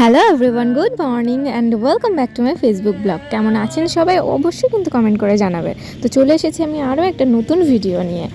Hello everyone, good morning and welcome back to my Facebook blog. কেমন আছেন সবাই? অবশ্যই কিন্তু কমেন্ট করে জানাবে। তো চলে এসেছি আমি আরও একটা নতুন ভিডিও নিয়ে।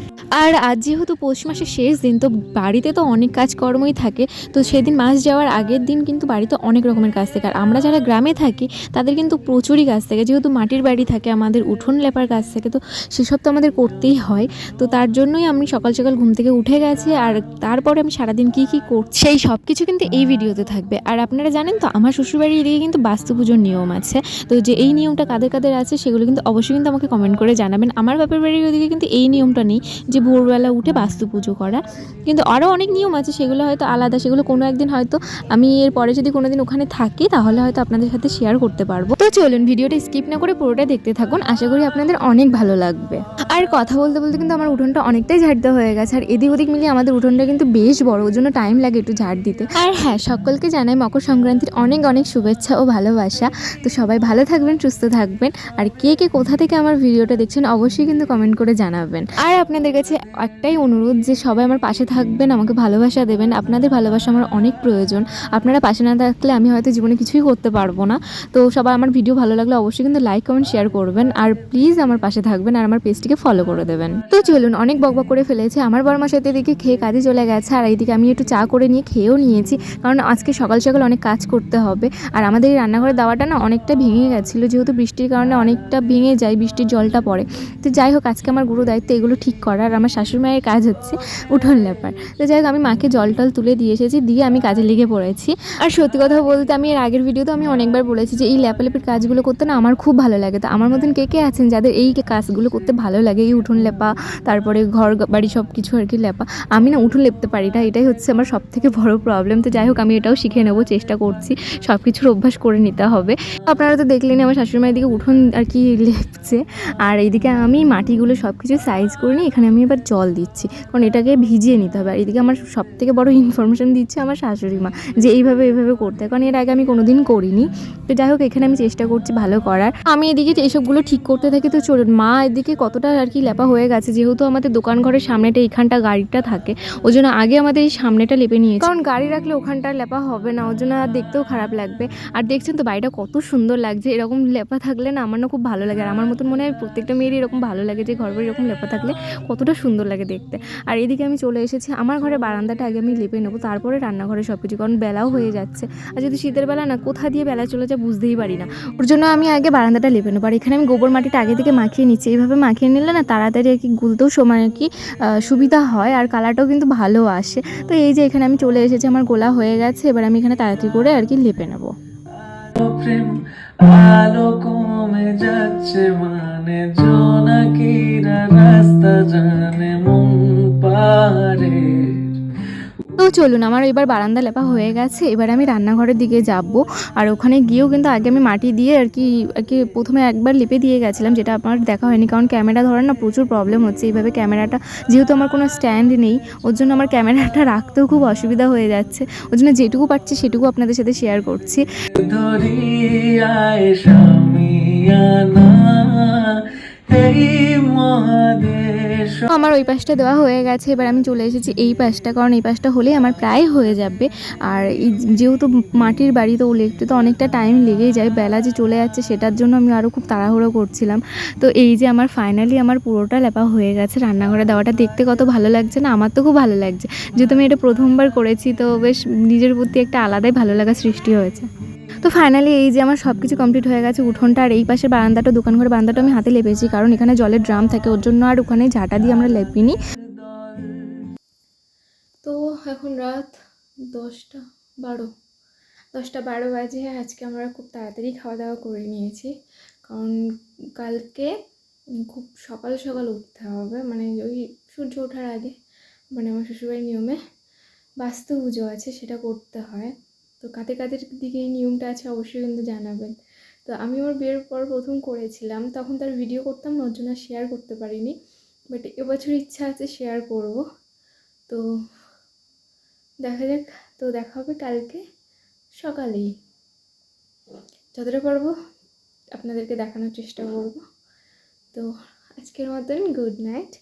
আর আজ যেহেতু পৌষ মাসের শেষ দিন, তো বাড়িতে তো অনেক কাজকর্মই থাকে। তো সেদিন মাস যাওয়ার আগের দিন কিন্তু বাড়িতে অনেক রকমের কাজ থাকে। আর আমরা যারা গ্রামে থাকি তাদের কিন্তু প্রচুরই কাজ থাকে, যেহেতু মাটির বাড়ি থাকে, আমাদের উঠোন লেপার কাজ থাকে। তো সেসব তো আমাদের করতেই হয়। তো তার জন্যই আমি সকাল সকাল ঘুম থেকে উঠে গেছি। আর তারপরে আমি সারাদিন কী কী করছি সেই সব কিছু কিন্তু এই ভিডিওতে থাকবে। আর আপনারা জানেন তো, আমার শ্বশুরবাড়ির এদিকে কিন্তু বাস্তু পুজোর নিয়ম আছে। তো যে এই নিয়মটা কাদের কাদের আছে সেগুলো কিন্তু অবশ্যই কিন্তু আমাকে কমেন্ট করে জানাবেন। আমার বাপের বাড়ির ওদিকে কিন্তু এই নিয়মটা নেই যে ভোরবেলা উঠে বাস্তু পুজো করা। কিন্তু আরও অনেক নিয়ম আছে, সেগুলো হয়তো আলাদা। সেগুলো কোনো একদিন হয়তো আমি এর পরে যদি কোনো দিন ওখানে থাকি তাহলে হয়তো আপনাদের সাথে শেয়ার করতে পারবো। তো চলুন ভিডিওটা স্কিপ না করে পুরোটা দেখতে থাকুন, আশা করি আপনাদের অনেক ভালো লাগবে। আর কথা বলতে বলতে কিন্তু আমার উঠোনটা অনেকটাই ঝাড় দেওয়া হয়ে গেছে। আর এদিক ওদিক মিলিয়ে আমাদের উঠোনটা কিন্তু বেশ বড়, ওর জন্য টাইম লাগে একটু ঝাড় দিতে। আর হ্যাঁ, সকলকে জানাই মকর সংক্রান্তির অনেক অনেক শুভেচ্ছা ও ভালোবাসা। তো সবাই ভালো থাকবেন, সুস্থ থাকবেন। আর কে কে কোথা থেকে আমার ভিডিওটা দেখছেন অবশ্যই কিন্তু কমেন্ট করে জানাবেন। আর আপনাদের কাছে একটাই অনুরোধ যে সবাই আমার পাশে থাকবেন, আমাকে ভালোবাসা দেবেন। আপনাদের ভালোবাসা আমার অনেক প্রয়োজন। আপনারা পাশে না থাকলে আমি হয়তো জীবনে কিছুই করতে পারবো না। তো সবাই আমার ভিডিও ভালো লাগলে অবশ্যই কিন্তু লাইক কমেন্ট শেয়ার করবেন। আর প্লিজ আমার পাশে থাকবেন আর আমার পেজটিকে ফলো করে দেবেন। তো চলুন, অনেক বকবক করে ফেলেছে। আমার বরমার সাথে এদিকে খেয়ে কাজে চলে গেছে, আর এইদিকে আমি একটু চা করে নিয়ে খেয়েও নিয়েছি, কারণ আজকে সকাল সকাল অনেক কাজ করতে হবে। আর আমাদের এই রান্নাঘরের দাওয়াটা না অনেকটা ভেঙে গেছিলো, যেহেতু বৃষ্টির কারণে অনেকটা ভেঙে যায়, বৃষ্টির জলটা পড়ে। তো যাই হোক, আজকে আমার গুরু দায়িত্ব এগুলো ঠিক করার। আমার শাশুড়ি মায়ের কাজ হচ্ছে উঠোন লেপার। তো যাই হোক, আমি মাকে জল টল তুলে দিয়ে এসেছি, দিয়ে আমি কাজে লেগে পড়েছি। আর সত্যি কথা বলতে, আমি এর আগের ভিডিওতে আমি অনেকবার বলেছি যে এই লেপালেপির কাজগুলো করতে না আমার খুব ভালো লাগে। তো আমার মতন কে কে আছেন যাদের এই কাজগুলো করতে ভালো লাগে, এই উঠোন লেপা, তারপরে ঘর বাড়ি সব কিছু আর কি লেপা। আমি না উঠোন লেপতে পারি না, এটাই হচ্ছে আমার সব থেকে বড় প্রবলেম। তো যাই হোক, আমি এটাও শিখে নেবো, চেষ্টা করছি, সব কিছুর অভ্যাস করে নিতে হবে। আপনারা তো দেখলেন আমার শাশুড়ি মায়ের দিকে উঠোন আর কি লেপছে, আর এইদিকে আমি মাটিগুলো সব কিছু সাইজ করে নিই। এখানে আমি এবার জল দিচ্ছি, কারণ এটাকে ভিজিয়ে নিতে হবে। আর এদিকে আমার সব থেকে বড় ইনফরমেশান দিচ্ছে আমার শাশুড়ি মা, যে এইভাবে করতে হয়, কারণ এর আগে আমি কোনোদিন করিনি। তো যাই হোক, এখানে আমি চেষ্টা করছি ভালো করার। আমি এদিকে এইসবগুলো ঠিক করতে থাকি। তো চলুন, মা এদিকে কতটা আর কি লেপা হয়ে গেছে, যেহেতু আমাদের দোকান ঘরের সামনেটা এখানটা গাড়িটা থাকে, ওই জন্য আগে আমাদের এই সামনেটা লেপে নিয়েছে, কারণ গাড়ি রাখলে ওখানটা লেপা হবে না, ওই জন্য আর দেখতেও খারাপ লাগবে। আর দেখছেন তো বাড়িটা কত সুন্দর লাগছে, এরকম লেপা থাকলে না আমার না খুব ভালো লাগে। আর আমার মতন মনে হয় প্রত্যেকটা মেয়েরই এরকম ভালো লাগে, যে ঘর বাড়ি এরকম লেপা থাকলে কতটা সুন্দর লাগে দেখতে। আর এদিকে আমি চলে এসেছি, আমার ঘরে বারান্দাটা আগে আমি লেপে নেবো, তারপরে রান্নাঘরে সব কিছু, কারণ বেলাও হয়ে যাচ্ছে। আর যদি শীতের বেলা না কোথা দিয়ে বেলা চলে যায় বুঝতেই পারি না, ওর জন্য আমি আগে বারান্দাটা লেপে নেবো। আর এখানে আমি গোবর মাটিটা আগে থেকে মাখিয়ে নিচ্ছি, এইভাবে মাখিয়ে নিলে না তাড়াতাড়ি আর কি গুলতেও সময় আর কি সুবিধা হয়, আর কালারটাও কিন্তু ভালো আসে। তো এই যে এখানে আমি চলে এসেছি, আমার গোলা হয়ে গেছে, এবার আমি এখানে তাড়াতাড়ি করে আর কি লেপে নেবো। আলো কমে যাচ্ছে, মানে জোনাকিরা রাস্তা জানে মন পারে। তো চলুন, আমার এবার বারান্দা লেপা হয়ে গেছে, এবার আমি রান্নাঘরের দিকে যাব। আর ওখানে গিয়েও কিন্তু আগে আমি মাটি দিয়ে আর কি প্রথমে একবার লেপে দিয়ে গেছিলাম, যেটা আমার দেখা হয়নি, কারণ ক্যামেরা ধরার না প্রচুর প্রবলেম হচ্ছে। এইভাবে ক্যামেরাটা, যেহেতু আমার কোনো স্ট্যান্ড নেই, ওর জন্য আমার ক্যামেরাটা রাখতেও খুব অসুবিধা হয়ে যাচ্ছে। ওর জন্য যেটুকু পারছি সেটুকু আপনাদের সাথে শেয়ার করছি। আমার ওই পাশটা দেওয়া হয়ে গেছে, এবার আমি চলে এসেছি এই পাশটা, কারণ এই পাশটা হলেই আমার প্রায় হয়ে যাবে। আর এই যেহেতু মাটির বাড়ি, তো লেপতে তো অনেকটা টাইম লেগেই যায়, বেলা যে চলে যাচ্ছে সেটার জন্য আমি আরও খুব তাড়াহুড়ো করছিলাম। তো এই যে আমার ফাইনালি আমার পুরোটা লেপা হয়ে গেছে। রান্নাঘরে দেওয়াটা দেখতে কত ভালো লাগছে না? আমার তো খুব ভালো লাগছে, যেহেতু আমি এটা প্রথমবার করেছি, তো বেশ নিজের প্রতি একটা আলাদাই ভালো লাগা সৃষ্টি হয়েছে। তো ফাইনালি এই যে আমার সব কিছু কমপ্লিট হয়ে গেছে। উঠোনটা আর এই পাশের বারান্দাটা, দোকান ঘরের বারান্দাটা আমি হাতে লেপেছি, কারণ এখানে জলের ড্রাম থাকে, ওর জন্য আর ওখানে ঝাঁটা দিয়ে আমরা লেপিনি। তো এখন রাত 10টা 12, 10টা 12 বাজে। আজকে আমরা খুব তাড়াতাড়ি খাওয়া দাওয়া করে নিয়েছি, কারণ কালকে খুব সকাল সকাল উঠতে হবে, মানে ওই সূর্য ওঠার আগে, মানে আমার শ্বশুরবাড়ির নিয়মে বাস্তু পুজো আছে, সেটা করতে হয়। তো কাদের কাদের দিকে এই নিয়মটা আছে অবশ্যই কিন্তু জানাবেন। তো আমি আমার বিয়ের পর প্রথম করেছিলাম, তখন তার ভিডিও করতাম না, ওর জন্য শেয়ার করতে পারিনি, বাট এবছর ইচ্ছা আছে শেয়ার করব। তো দেখা যাক, তো দেখা হবে কালকে সকালেই, যতটা পারবো আপনাদেরকে দেখানোর চেষ্টা করব। তো আজকের মতন গুড নাইট,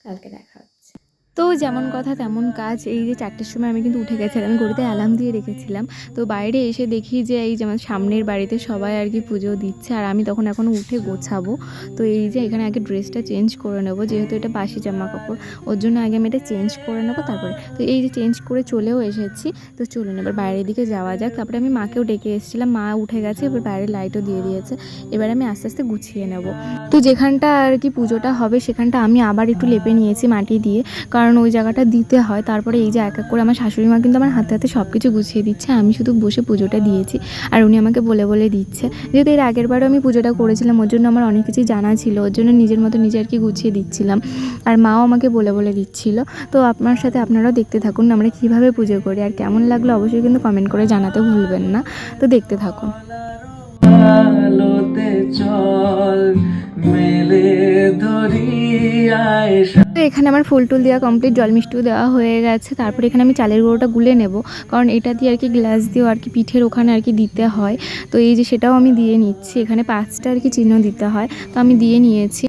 কালকে দেখা হচ্ছে। তো যেমন কথা তেমন কাজ, এই যে 4টের সময় আমি কিন্তু উঠে গেছিলাম, আমি ঘড়িতে অ্যালার্ম দিয়ে রেখেছিলাম। তো বাইরে এসে দেখি যে এই যে আমার সামনের বাড়িতে সবাই আর কি পুজো দিচ্ছে, আর আমি তখন এখনও উঠে গোছাবো। তো এই যে এখানে আগে ড্রেসটা চেঞ্জ করে নেবো, যেহেতু এটা বাসি জামা কাপড়, ওর জন্য আগে আমি এটা চেঞ্জ করে নেবো তারপরে। তো এই যে চেঞ্জ করে চলেও এসেছি। তো চলুন এবার বাইরের দিকে যাওয়া যাক। তারপরে আমি মাকেও ডেকে এসেছিলাম, মা উঠে গেছে, এবার বাইরের লাইটও দিয়ে দিয়েছে। এবার আমি আস্তে আস্তে গুছিয়ে নেব। তো যেখানটা আর কি পুজোটা হবে সেখানটা আমি আবার একটু লেপে নিয়েছি মাটি দিয়ে, কারণ ওই জায়গাটা দিতে হয়। তারপরে এই যে এক এক করে আমার শাশুড়ি মা কিন্তু আমার হাতে হাতে সব কিছু গুছিয়ে দিচ্ছে, আমি শুধু বসে পুজোটা দিয়েছি, আর উনি আমাকে বলে বলে দিচ্ছে। যেহেতু এর আগের বারও আমি পুজোটা করেছিলাম, ওর জন্য আমার অনেক কিছুই জানা ছিল, ওর জন্য নিজের মতো নিজে আর কি গুছিয়ে দিচ্ছিলাম, আর মাও আমাকে বলে বলে দিচ্ছিল। তো আপনার সাথে আপনারাও দেখতে থাকুন আমরা কীভাবে পুজো করি, আর কেমন লাগলো অবশ্যই কিন্তু কমেন্ট করে জানাতে ভুলবেন না। তো দেখতে থাকুন। আলোতে চল মেলে ধরিয়ায়। তো এখানে আমার ফুল টুল দেওয়া কমপ্লিট, জল মিষ্টিও দেওয়া হয়ে গেছে। তারপরে এখানে আমি চালের গুঁড়োটা গুলে নেব, কারণ এটা দিয়ে আর কি গ্লাস দিয়েও আর কি পিঠের ওখানে আর কি দিতে হয়। তো এই যে সেটাও আমি দিয়ে নিচ্ছি, এখানে 5টা আর কি চিহ্ন দিতে হয়, তো আমি দিয়ে নিয়েছি।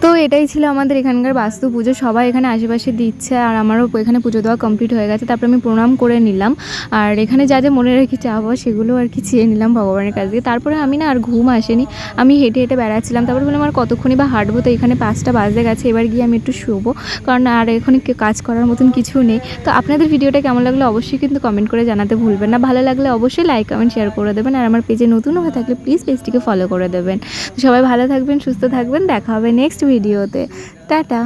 তো এটাই ছিল আমাদের এখানকার বাস্তু পুজো, সবাই এখানে আশেপাশে দিচ্ছে, আর আমারও এখানে পুজো দেওয়া কমপ্লিট হয়ে গেছে। তারপর আমি প্রণাম করে নিলাম, আর এখানে যা যা মনে রেখে চাওয়া সেগুলো আর কি চেয়ে নিলাম ভগবানের কাছ দিয়ে। তারপরে আমি না আর ঘুম আসেনি, আমি হেঁটে হেঁটে বেড়াচ্ছিলাম। তারপরে বললাম আর কতক্ষণই বা হাঁটবো, তো এখানে 5টা বাজে গেছে, এবার গিয়ে আমি একটু শোবো, কারণ আর এখানে কাজ করার মতন কিছু নেই। তো আপনাদের ভিডিওটা কেমন লাগলো অবশ্যই কিন্তু কমেন্ট করে জানাতে ভুলবেন না, ভালো লাগলে অবশ্যই লাইক কমেন্ট শেয়ার করে দেবেন, আর আমার পেজে নতুন হয়ে থাকলে প্লিজ পেজটিকে ফলো করে দেবেন। তো সবাই ভালো থাকবেন, সুস্থ থাকবেন, দেখা হবে নেক্সট ভিডিওতে। টাটা।